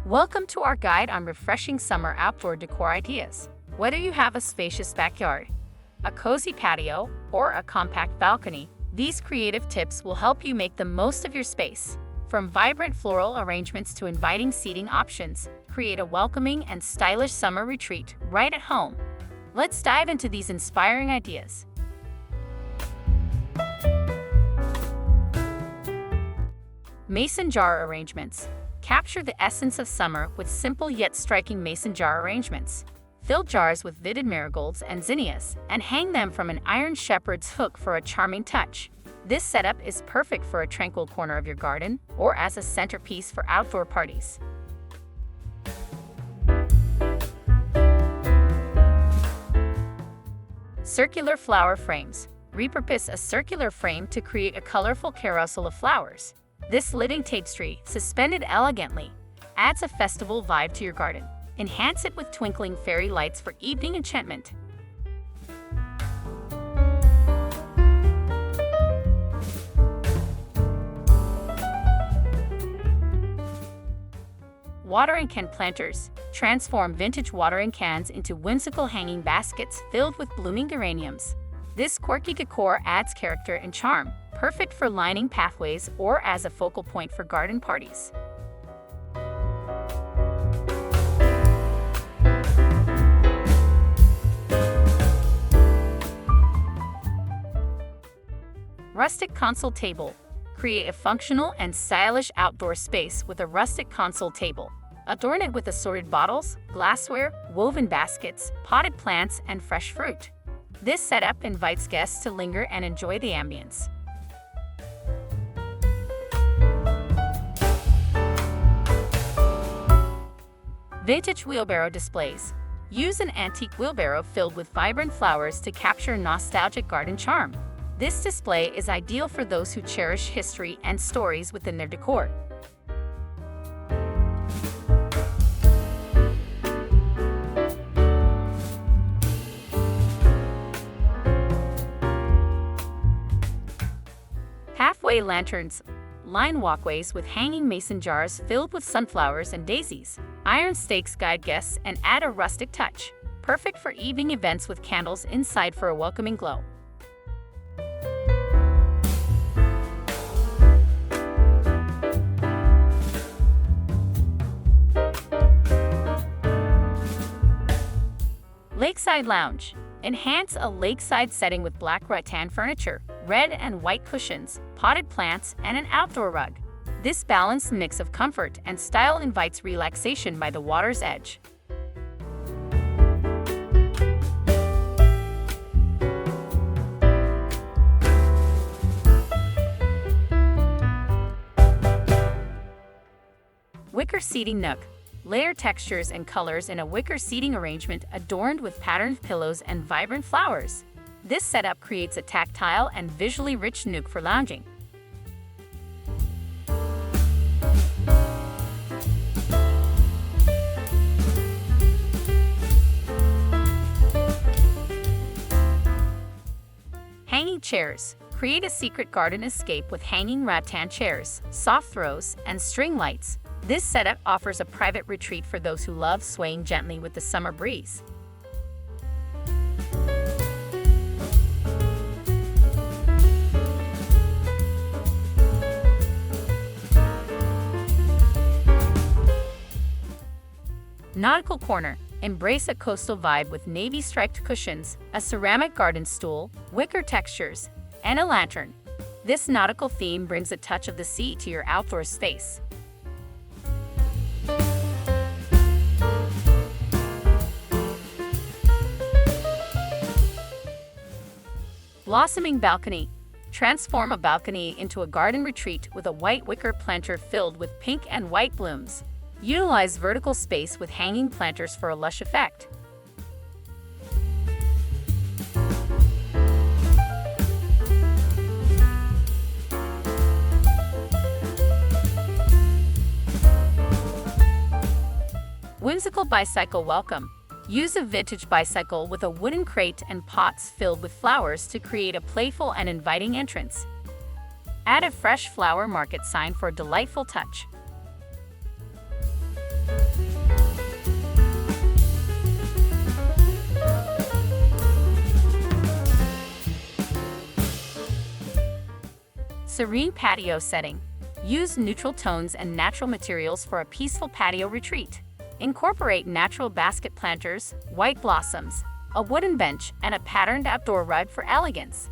Welcome to our guide on refreshing summer outdoor decor ideas. Whether you have a spacious backyard, a cozy patio, or a compact balcony, these creative tips will help you make the most of your space. From vibrant floral arrangements to inviting seating options, create a welcoming and stylish summer retreat right at home. Let's dive into these inspiring ideas. Mason jar arrangements. Capture the essence of summer with simple yet striking mason jar arrangements. Fill jars with vivid marigolds and zinnias, and hang them from an iron shepherd's hook for a charming touch. This setup is perfect for a tranquil corner of your garden or as a centerpiece for outdoor parties. Circular flower frames. Repurpose a circular frame to create a colorful carousel of flowers. This living tapestry, suspended elegantly, adds a festival vibe to your garden. Enhance it with twinkling fairy lights for evening enchantment. Watering can planters. Transform vintage watering cans into whimsical hanging baskets filled with blooming geraniums. This quirky decor adds character and charm, perfect for lining pathways or as a focal point for garden parties. Rustic console table. Create a functional and stylish outdoor space with a rustic console table. Adorn it with assorted bottles, glassware, woven baskets, potted plants, and fresh fruit. This setup invites guests to linger and enjoy the ambience. Vintage wheelbarrow displays. Use an antique wheelbarrow filled with vibrant flowers to capture nostalgic garden charm. This display is ideal for those who cherish history and stories within their decor. Halfway lanterns. Line walkways with hanging mason jars filled with sunflowers and daisies. Iron stakes guide guests and add a rustic touch. Perfect for evening events with candles inside for a welcoming glow. Lakeside lounge. Enhance a lakeside setting with black rattan furniture, red and white cushions, potted plants, and an outdoor rug. This balanced mix of comfort and style invites relaxation by the water's edge. Wicker seating nook. Layer textures and colors in a wicker seating arrangement adorned with patterned pillows and vibrant flowers. This setup creates a tactile and visually rich nook for lounging. Hanging chairs. Create a secret garden escape with hanging rattan chairs, soft throws, and string lights. This setup offers a private retreat for those who love swaying gently with the summer breeze. Nautical corner. Embrace a coastal vibe with navy striped cushions, a ceramic garden stool, wicker textures, and a lantern. This nautical theme brings a touch of the sea to your outdoor space. Blossoming balcony. Transform a balcony into a garden retreat with a white wicker planter filled with pink and white blooms. Utilize vertical space with hanging planters for a lush effect. Whimsical bicycle welcome. Use a vintage bicycle with a wooden crate and pots filled with flowers to create a playful and inviting entrance. Add a fresh flower market sign for a delightful touch. Serene patio setting. Use neutral tones and natural materials for a peaceful patio retreat. Incorporate natural basket planters, white blossoms, a wooden bench, and a patterned outdoor rug for elegance.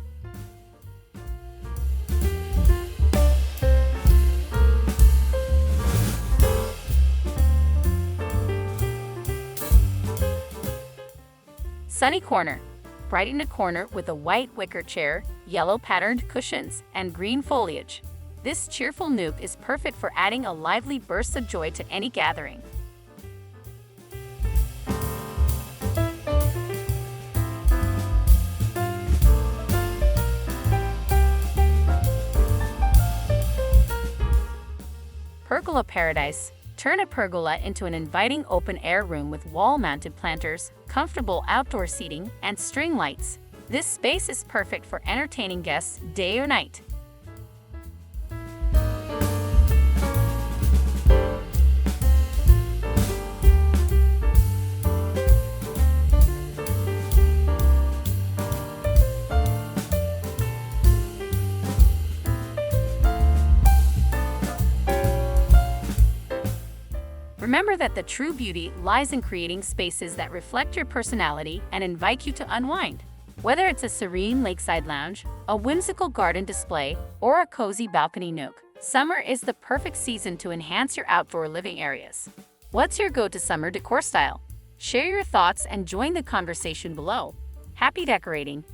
Sunny corner. Brighten a corner with a white wicker chair, yellow patterned cushions, and green foliage. This cheerful nook is perfect for adding a lively burst of joy to any gathering. Pergola paradise. Turn a pergola into an inviting open-air room with wall-mounted planters, comfortable outdoor seating, and string lights. This space is perfect for entertaining guests day or night. Remember that the true beauty lies in creating spaces that reflect your personality and invite you to unwind. Whether it's a serene lakeside lounge, a whimsical garden display, or a cozy balcony nook, summer is the perfect season to enhance your outdoor living areas. What's your go-to summer decor style? Share your thoughts and join the conversation below. Happy decorating!